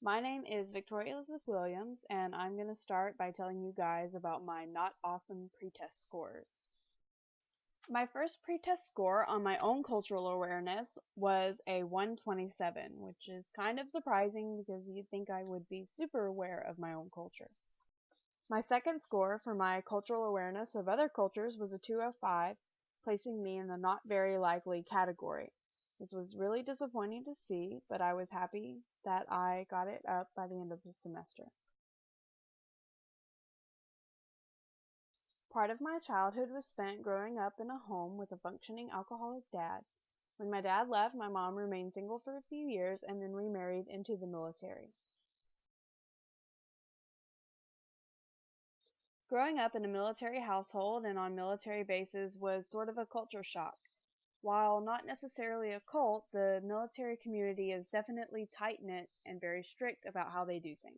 My name is Victoria Elizabeth Williams, and I'm going to start by telling you guys about my not awesome pretest scores. My first pretest score on my own cultural awareness was a 127, which is kind of surprising because you'd think I would be super aware of my own culture. My second score for my cultural awareness of other cultures was a 205, placing me in the not very likely category. This was really disappointing to see, but I was happy that I got it up by the end of the semester. Part of my childhood was spent growing up in a home with a functioning alcoholic dad. When my dad left, my mom remained single for a few years and then remarried into the military. Growing up in a military household and on military bases was sort of a culture shock. While not necessarily a cult, the military community is definitely tight-knit and very strict about how they do things.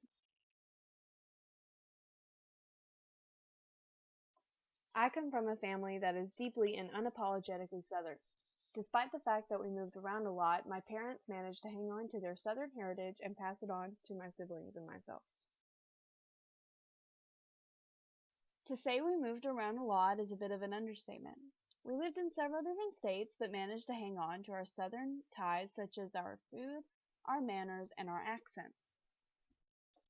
I come from a family that is deeply and unapologetically Southern. Despite the fact that we moved around a lot, my parents managed to hang on to their Southern heritage and pass it on to my siblings and myself. To say we moved around a lot is a bit of an understatement. We lived in several different states, but managed to hang on to our Southern ties such as our food, our manners, and our accents.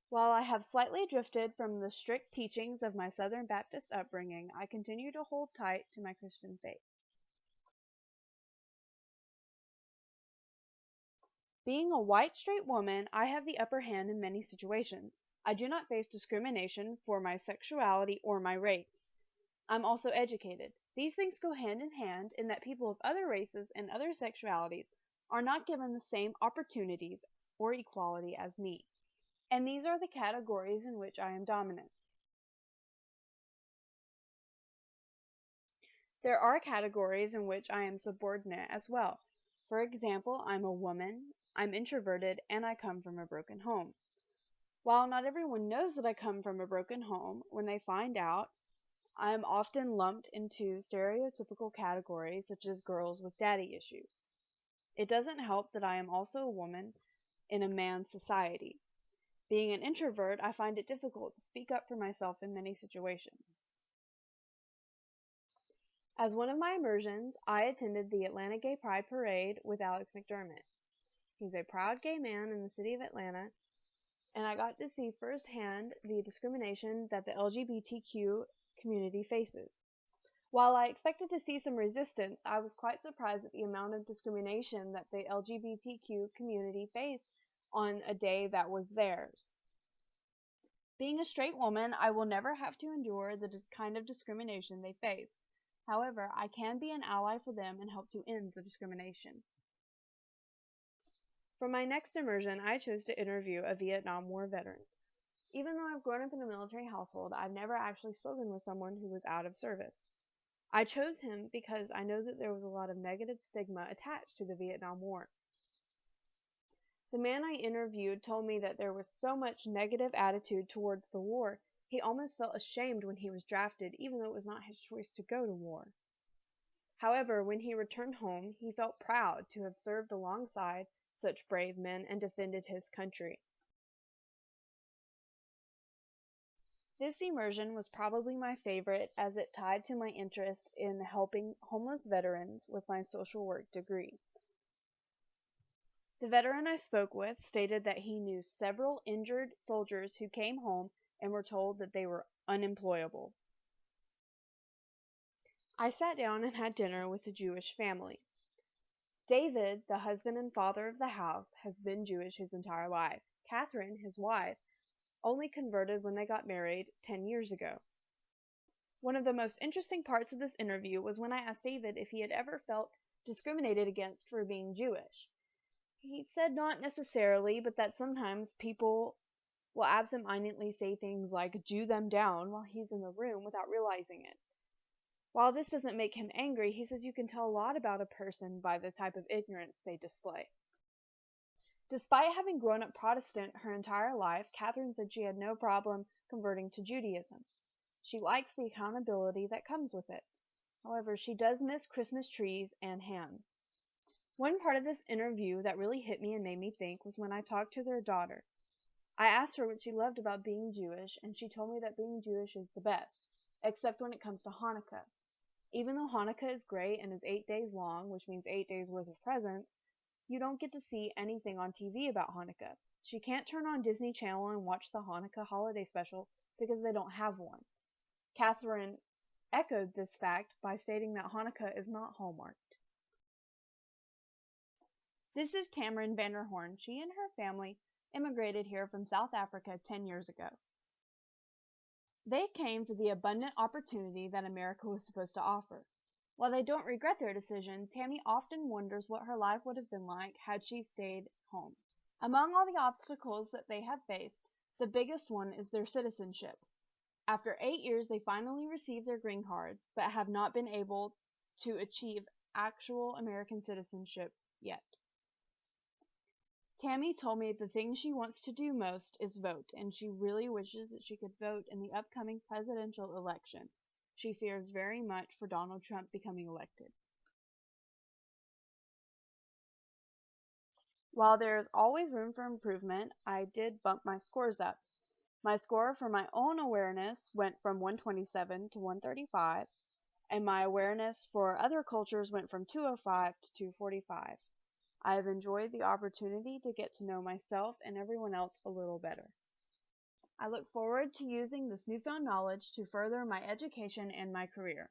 While I have slightly drifted from the strict teachings of my Southern Baptist upbringing, I continue to hold tight to my Christian faith. Being a white straight woman, I have the upper hand in many situations. I do not face discrimination for my sexuality or my race. I'm also educated. These things go hand in hand in that people of other races and other sexualities are not given the same opportunities or equality as me. And these are the categories in which I am dominant. There are categories in which I am subordinate as well. For example, I'm a woman, I'm introverted, and I come from a broken home. While not everyone knows that I come from a broken home, when they find out, I am often lumped into stereotypical categories such as girls with daddy issues. It doesn't help that I am also a woman in a man's society. Being an introvert, I find it difficult to speak up for myself in many situations. As one of my immersions, I attended the Atlanta Gay Pride Parade with Alex McDermott. He's a proud gay man in the city of Atlanta, and I got to see firsthand the discrimination that the LGBTQ community faces. While I expected to see some resistance, I was quite surprised at the amount of discrimination that the LGBTQ community faced on a day that was theirs. Being a straight woman, I will never have to endure the kind of discrimination they face. However, I can be an ally for them and help to end the discrimination. For my next immersion, I chose to interview a Vietnam War veteran. Even though I've grown up in a military household, I've never actually spoken with someone who was out of service. I chose him because I know that there was a lot of negative stigma attached to the Vietnam War. The man I interviewed told me that there was so much negative attitude towards the war, he almost felt ashamed when he was drafted, even though it was not his choice to go to war. However, when he returned home, he felt proud to have served alongside such brave men and defended his country. This immersion was probably my favorite as it tied to my interest in helping homeless veterans with my social work degree. The veteran I spoke with stated that he knew several injured soldiers who came home and were told that they were unemployable. I sat down and had dinner with a Jewish family. David, the husband and father of the house, has been Jewish his entire life. Catherine, his wife, only converted when they got married 10 years ago. One of the most interesting parts of this interview was when I asked David if he had ever felt discriminated against for being Jewish. He said not necessarily, but that sometimes people will absentmindedly say things like "Jew them down" while he's in the room without realizing it. While this doesn't make him angry, he says you can tell a lot about a person by the type of ignorance they display. Despite having grown up Protestant her entire life, Catherine said she had no problem converting to Judaism. She likes the accountability that comes with it. However, she does miss Christmas trees and ham. One part of this interview that really hit me and made me think was when I talked to their daughter. I asked her what she loved about being Jewish, and she told me that being Jewish is the best, except when it comes to Hanukkah. Even though Hanukkah is great and is 8 days long, which means 8 days worth of presents, you don't get to see anything on TV about Hanukkah. She can't turn on Disney Channel and watch the Hanukkah holiday special because they don't have one. Catherine echoed this fact by stating that Hanukkah is not hallmarked. This is Tamron Vanderhorn. She and her family immigrated here from South Africa 10 years ago. They came for the abundant opportunity that America was supposed to offer. While they don't regret their decision, Tammy often wonders what her life would have been like had she stayed home. Among all the obstacles that they have faced, the biggest one is their citizenship. After 8 years, they finally received their green cards, but have not been able to achieve actual American citizenship yet. Tammy told me the thing she wants to do most is vote, and she really wishes that she could vote in the upcoming presidential election. She fears very much for Donald Trump becoming elected. While there is always room for improvement, I did bump my scores up. My score for my own awareness went from 127 to 135, and my awareness for other cultures went from 205 to 245. I have enjoyed the opportunity to get to know myself and everyone else a little better. I look forward to using this newfound knowledge to further my education and my career.